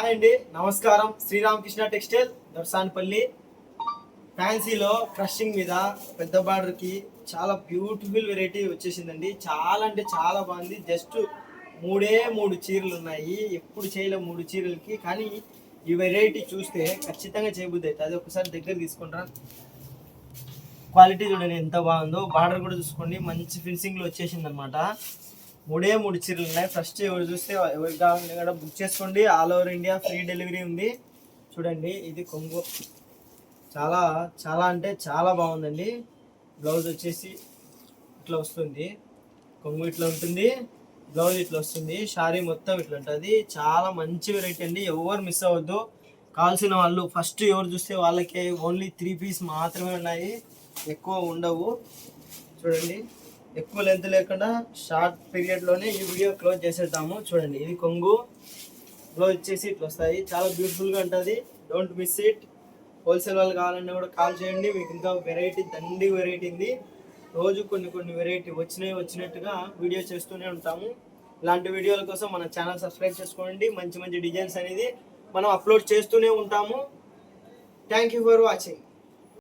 Hi అండి, నమస్కారం. Sri Ramakrishna textile దర్శాన్పల్లి ఫ్యాన్సీలో crushing మీద పెద్ద బార్డర్కి చాలా బ్యూటిఫుల్ వెరైటీ వచ్చేసిందండి. చాలా అంటే చాలా బాగుంది. జస్ట్ మూడు చీరలు ఉన్నాయి. ఎప్పుడు చేయలే 3 చీరలకి, కానీ ఈ వెరైటీ చూస్తే ఖచ్చితంగా చేయబుద్ధి అవుతుంది. అది ఒకసారి దగ్గర తీసుకుంటారా. క్వాలిటీ చూడండి ఎంత బాగుందో. బార్డర్ కూడా చూసుకోండి, మంచి ఫినిషింగ్లో వచ్చేసింది అనమాట. 3 చీరలు ఉన్నాయి. ఫస్ట్ ఎవరు చూస్తే ఎవరికి కావాలని కూడా బుక్ చేసుకోండి. All over India free delivery ఉంది. చూడండి, ఇది కొంగు చాలా చాలా అంటే చాలా బాగుందండి. బ్లౌజ్ వచ్చేసి ఇట్లా వస్తుంది, కొంగు ఇట్లా ఉంటుంది, బ్లౌజ్ ఇట్లా వస్తుంది, శారీ మొత్తం ఇట్లా ఉంటుంది. చాలా మంచి వెరైటీ అండి, ఎవరు మిస్ అవ్వద్దు. కావాల్సిన వాళ్ళు ఫస్ట్ ఎవరు చూస్తే వాళ్ళకి ఓన్లీ 3 పీస్ మాత్రమే ఉన్నాయి, ఎక్కువ ఉండవు. చూడండి, ఎక్కువ లెంత్ లేకుండా షార్ట్ పీరియడ్లోనే ఈ వీడియో క్లోజ్ చేసేద్దాము. చూడండి, ఇది కొంగు, బ్లౌజ్ వచ్చేసి ఇట్లా వస్తాయి. చాలా బ్యూటిఫుల్గా ఉంటుంది. Don't miss it. హోల్సేల్ వాళ్ళు కావాలన్నా కూడా కాల్ చేయండి. మీకు ఇంకా వెరైటీ దండి వెరైటీ ఉంది. రోజు కొన్ని వెరైటీ వచ్చినట్టుగా వీడియో చేస్తూనే ఉంటాము. ఇలాంటి వీడియోల కోసం మన ఛానల్ సబ్స్క్రైబ్ చేసుకోండి. మంచి డిజైన్స్ అనేది మనం అప్లోడ్ చేస్తూనే ఉంటాము. Thank you for watching.